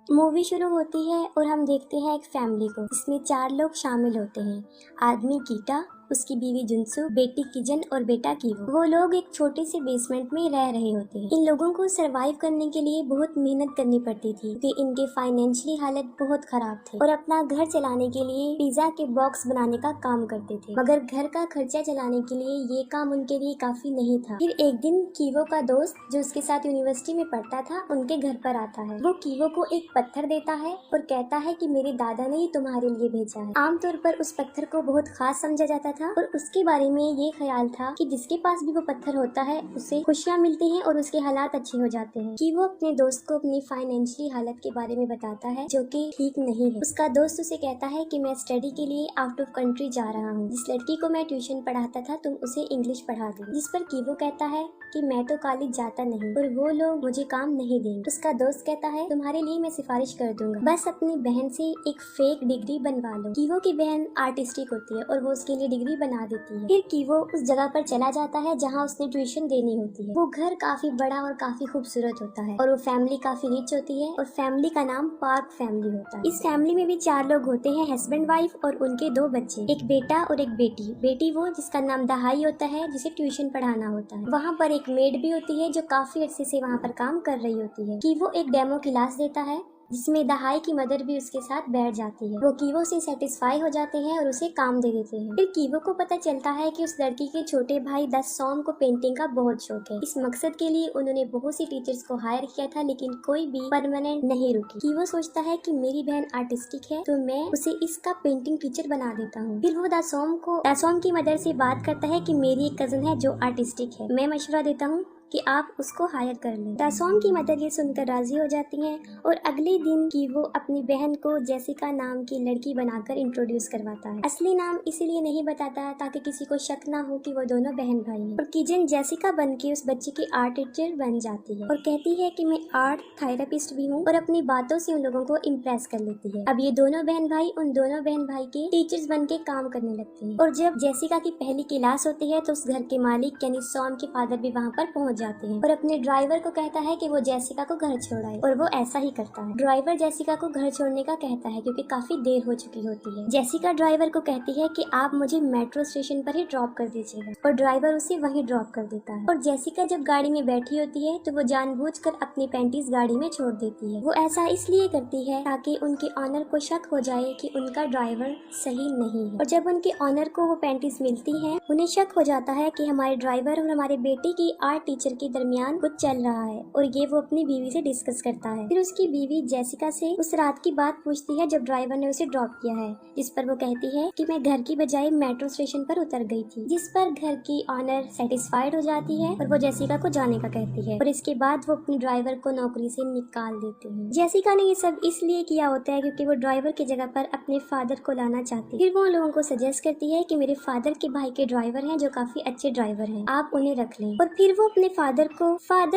Movie शुरू होती है और हम देखते हैं एक फैमिली को जिसमें 4 लोग शामिल होते हैं। आदमी कीटा, उसकी बीवी जुनसू, बेटी किजन और बेटा कीवो। वो लोग एक छोटे से बेसमेंट में रह रहे होते हैं। इन लोगों को सरवाइव करने के लिए बहुत मेहनत करनी पड़ती थी क्योंकि इनके फाइनेंशियली हालत बहुत खराब थे और अपना घर चलाने के लिए पिज्जा के बॉक्स बनाने का काम करते थे, मगर घर का खर्चा चलाने के लिए ये काम उनके लिए काफी नहीं था। फिर एक दिन कीवो का दोस्त जो उसके साथ यूनिवर्सिटी में पढ़ता था उनके घर पर आता है। वो कीवो को एक पत्थर देता है और कहता है कि मेरे दादा ने तुम्हारे लिए भेजा है। आमतौर पर उस पत्थर को बहुत खास समझा जाता था और उसके बारे में ये ख्याल था कि जिसके पास भी वो पत्थर होता है उसे खुशियाँ मिलती हैं और उसके हालात अच्छे हो जाते हैं। कि वो अपने दोस्त को अपनी फाइनेंशियली हालत के बारे में बताता है जो कि ठीक नहीं है। उसका दोस्त उसे कहता है कि मैं स्टडी के लिए आउट ऑफ कंट्री जा रहा हूँ। जिस लड़की को मैं ट्यूशन पढ़ाता था तुम उसे इंग्लिश पढ़ा दो। जिस पर कीवो कहता है कि मैं तो कॉलेज जाता नहीं और वो लोग मुझे काम नहीं देंगे। उसका दोस्त कहता है तुम्हारे लिए मैं सिफारिश कर दूंगा, बस अपनी बहन से एक फेक डिग्री बनवा लो। कीवो की बहन आर्टिस्टिक होती है और वो उसके लिए डिग्री बना देती है। फिर कीवो उस जगह पर चला जाता है जहाँ उसने ट्यूशन देनी होती है। वो घर काफी बड़ा और काफी खूबसूरत होता है और वो फैमिली काफी रिच होती है और फैमिली का नाम पार्क फैमिली होता है। इस फैमिली में भी 4 लोग होते हैं, हस्बैंड वाइफ और उनके 2 बच्चे, एक बेटा और एक बेटी। बेटी वो जिसका नाम दहाई होता है जिसे ट्यूशन पढ़ाना होता है। वहाँ पर एक मेड भी होती है जो काफी अच्छे से वहाँ पर काम कर रही होती है। कि वो एक डेमो क्लास देता है जिसमें दहाई की मदर भी उसके साथ बैठ जाती है। वो कीवो से सेटिस्फाई हो जाते हैं और उसे काम दे देते हैं। फिर कीवो को पता चलता है कि उस लड़की के छोटे भाई दासोम को पेंटिंग का बहुत शौक है। इस मकसद के लिए उन्होंने बहुत सी टीचर्स को हायर किया था लेकिन कोई भी परमानेंट नहीं रुकी। कीवो सोचता है कि मेरी बहन आर्टिस्टिक है तो मैं उसे इसका पेंटिंग टीचर बना देता हूँ। फिर वो दासोम की मदर से बात करता है कि मेरी एक कजन है जो आर्टिस्टिक है, मैं मशवरा देता हूँ कि आप उसको हायर कर लें। दासोम की मदर ये सुनकर राजी हो जाती हैं और अगले दिन की वो अपनी बहन को जेसिका नाम की लड़की बनाकर इंट्रोड्यूस करवाता है। असली नाम इसीलिए नहीं बताता ताकि किसी को शक ना हो कि वो दोनों बहन भाई हैं। और किजन जेसिका बन के उस बच्चे की आर्ट टीचर बन जाती है और कहती है कि मैं आर्ट थेरेपिस्ट भी हूँ और अपनी बातों से उन लोगों को इम्प्रेस कर लेती है। अब ये दोनों बहन भाई उन दोनों बहन भाई के टीचर्स बन के काम करने लगते हैं। और जब जेसिका की पहली क्लास होती है तो उस घर के मालिक यानी सॉम के फादर भी वहाँ पर पहुँच जाते हैं और अपने ड्राइवर को कहता है कि वो जेसिका को घर छोड़ाए और वो ऐसा ही करता है। ड्राइवर जेसिका को घर छोड़ने का कहता है क्योंकि काफी देर हो चुकी होती है। जेसिका ड्राइवर को कहती है कि आप मुझे मेट्रो स्टेशन पर ही ड्रॉप कर दीजिएगा और ड्राइवर उसे वहीं ड्रॉप कर देता है। और जेसिका जब गाड़ी में बैठी होती है तो वो जानबूझकर अपनी पैंटीज गाड़ी में छोड़ देती है। वो ऐसा इसलिए करती है ताकि उनके ऑनर को शक हो जाए कि उनका ड्राइवर सही नहीं है। और जब उनके ऑनर को वो पैंटीज मिलती है उन्हें शक हो जाता है कि हमारे ड्राइवर और हमारे बेटे की आर्ट टीचर के दरमियान कुछ चल रहा है और ये वो अपनी बीवी से डिस्कस करता है। फिर उसकी बीवी जेसिका से उस रात की बात पूछती है जब ड्राइवर ने उसे ड्रॉप किया है, जिस पर वो कहती है कि मैं घर की बजाय मेट्रो स्टेशन पर उतर गई थी। जिस पर घर की ऑनर सेटिस्फाइड हो जाती है और वो जेसिका को जाने का कहती है और इसके बाद वो अपने ड्राइवर को नौकरी से निकाल देती है। जेसिका ने ये सब इसलिए किया होता है क्योंकि वो ड्राइवर की जगह पर अपने फादर को लाना चाहती है। फिर वो लोगों को सजेस्ट करती है कि मेरे फादर के भाई के ड्राइवर हैं जो काफी अच्छे ड्राइवर हैं, आप उन्हें रख लें। और फिर वो अपने फादर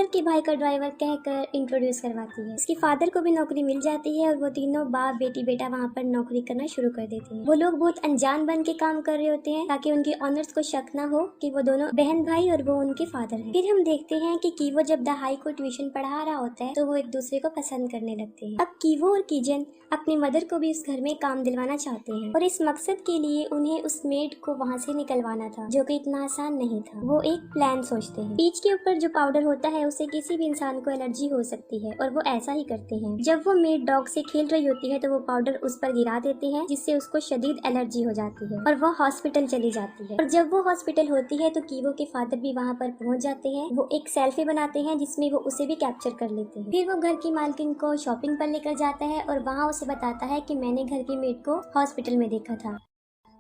के भाई का ड्राइवर कहकर इंट्रोड्यूस करवाती है। उसके फादर को भी नौकरी मिल जाती है और वो तीनों बाप बेटी बेटा वहाँ पर नौकरी करना शुरू कर देते हैं। वो लोग बहुत अनजान बन के काम कर रहे होते हैं ताकि उनके ऑनर्स को शक ना हो कि वो दोनों बहन भाई और वो उनके फादर हैं। फिर हम देखते हैं कि कीवो जब दहाई को ट्यूशन पढ़ा रहा होता है तो वो एक दूसरे को पसंद करने लगते हैं। अब कीवो और किजन अपनी मदर को भी इस घर में काम दिलवाना चाहते हैं और इस मकसद के लिए उन्हें उस मेड को वहाँ से निकलवाना था जो कि इतना आसान नहीं था। वो एक प्लान सोचते हैं। पीच के ऊपर जो पाउडर होता है उसे किसी भी इंसान को एलर्जी हो सकती है और वो ऐसा ही करते हैं। जब वो मेड डॉग से खेल रही होती है तो वो पाउडर उस पर गिरा देते हैं जिससे उसको शदीद एलर्जी हो जाती है और वो हॉस्पिटल चली जाती है। और जब वो हॉस्पिटल होती है तो कीवो के फादर भी वहाँ पर पहुँच जाते हैं। वो एक सेल्फी बनाते हैं जिसमें वो उसे भी कैप्चर कर लेते हैं। फिर वो घर की मालकिन को शॉपिंग पर लेकर जाता है और वहाँ उसे बताता है कि मैंने घर की मेड को हॉस्पिटल में देखा था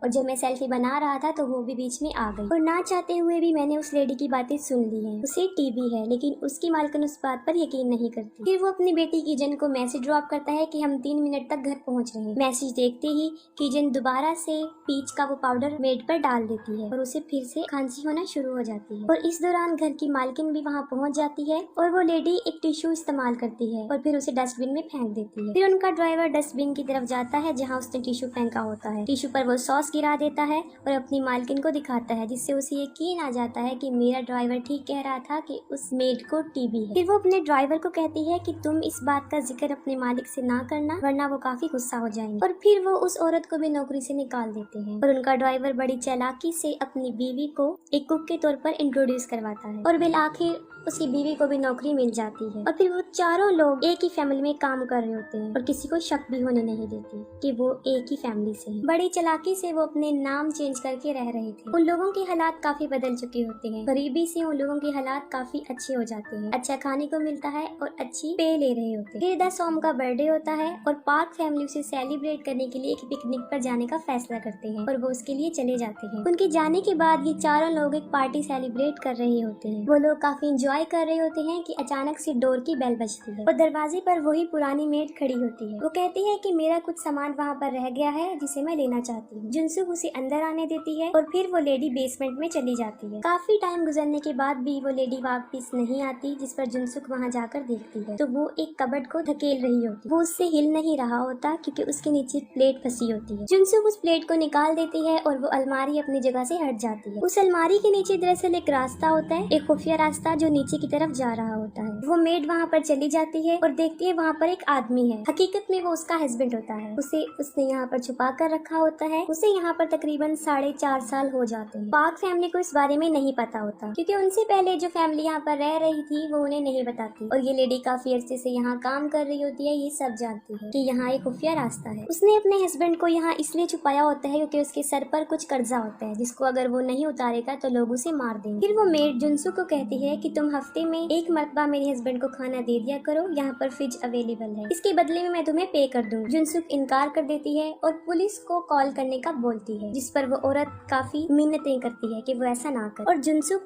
और जब मैं सेल्फी बना रहा था तो वो भी बीच में आ गई और ना चाहते हुए भी मैंने उस लेडी की बातें सुन ली हैं। उसे टीबी है लेकिन उसकी मालकिन उस बात पर यकीन नहीं करती। फिर वो अपनी बेटी किजन को मैसेज ड्रॉप करता है कि हम 3 मिनट तक घर पहुंच रहे हैं। मैसेज देखते ही किजन दोबारा से पीच का वो पाउडर मेड पर डाल देती है और उसे फिर से खांसी होना शुरू हो जाती है। और इस दौरान घर की मालकिन भी वहाँ पहुँच जाती है और वो लेडी एक टिश्यू इस्तेमाल करती है और फिर उसे डस्टबिन में फेंक देती है। फिर उनका ड्राइवर डस्टबिन की तरफ जाता है जहाँ उसने टिश्यू फेंका होता है। टिश्यू पर वो सॉस सॉस गिरा देता है और अपनी मालकिन को दिखाता है, जिससे उसे यकीन आ जाता है कि मेरा ड्राइवर ठीक कह रहा था कि उस मेड को टीबी है। फिर वो अपने ड्राइवर को कहती है कि तुम इस बात का जिक्र अपने मालिक से ना करना, वरना वो काफी गुस्सा हो जाएंगे। और फिर वो उस औरत को भी नौकरी से निकाल देते हैं और उनका ड्राइवर बड़ी चालाकी से अपनी बीवी को एक कुक के तौर पर इंट्रोड्यूस करवाता है और बिल आखिर उसकी बीवी को भी नौकरी मिल जाती है। और फिर वो चारों लोग एक ही फैमिली में काम कर रहे होते हैं और किसी को शक भी होने नहीं देती कि वो एक ही फैमिली से हैं। बड़ी चालाकी से वो अपने नाम चेंज करके रह रहे थे। उन लोगों के हालात काफी बदल चुके होते हैं। गरीबी से उन लोगों के हालात काफी अच्छे हो जाते हैं, अच्छा खाने को मिलता है और अच्छी पे ले रहे होते हैं। फिर द सॉम का बर्थडे होता है और पार्क फैमिली उसे सेलिब्रेट करने के लिए एक पिकनिक पर जाने का फैसला करते हैं और वो उसके लिए चले जाते हैं। उनके जाने के बाद ये चारों लोग एक पार्टी सेलिब्रेट कर रहे होते हैं। वो लोग काफी इंजॉय कर रहे होते हैं कि अचानक से डोर की बेल बजती है और दरवाजे पर वही पुरानी मेड खड़ी होती है। वो कहती है कि मेरा कुछ सामान वहाँ पर रह गया है जिसे मैं लेना चाहती हूँ। जुनसुक उसे अंदर आने देती है और फिर वो लेडी बेसमेंट में चली जाती है। काफी टाइम गुजरने के बाद भी वो लेडी वापस नहीं आती, जिस पर जुनसुक वहाँ जाकर देखती है तो वो एक कबर्ड को धकेल रही होती है। वो उससे हिल नहीं रहा होता क्योंकि उसके नीचे प्लेट फंसी होती है। जुनसुक उस प्लेट को निकाल देती है और वो अलमारी अपनी जगह से हट जाती है। उस अलमारी के नीचे दरअसल एक रास्ता होता है, एक खुफिया रास्ता जो नीचे की तरफ जा रहा होता है। वो मेड वहाँ पर चली जाती है और देखती है वहाँ पर एक आदमी है। हकीकत में वो उसका हस्बैंड होता है। उसे उसने यहाँ पर छुपा कर रखा होता है। उसे यहाँ पर तकरीबन 4.5 साल हो जाते हैं। पार्क फैमिली को इस बारे में नहीं पता होता क्योंकि उनसे पहले जो फैमिली यहाँ पर रह रही थी वो उन्हें नहीं बताती और ये लेडी काफी अरसे से यहाँ काम कर रही होती है। ये सब जानती है कि यहाँ एक खुफिया रास्ता है। उसने अपने हस्बैंड को यहाँ इसलिए छुपाया होता है क्योंकि उसके सर पर कुछ कर्जा होता है जिसको अगर वो नहीं उतारेगा तो लोग उसे मार देंगे। फिर वो मेड जुनसुक को कहती है कि तुम हफ्ते में एक मरतबा मेरे हस्बैंड को खाना दे दिया करो, यहाँ पर फ्रिज अवेलेबल है, इसके बदले में मैं तुम्हें पे कर दूँ। जुनसुक इनकार कर देती है और पुलिस को कॉल करने का बोलती है, जिस पर वो औरत काफी मिन्नतें करती है कि वो ऐसा ना करे और जुनसुक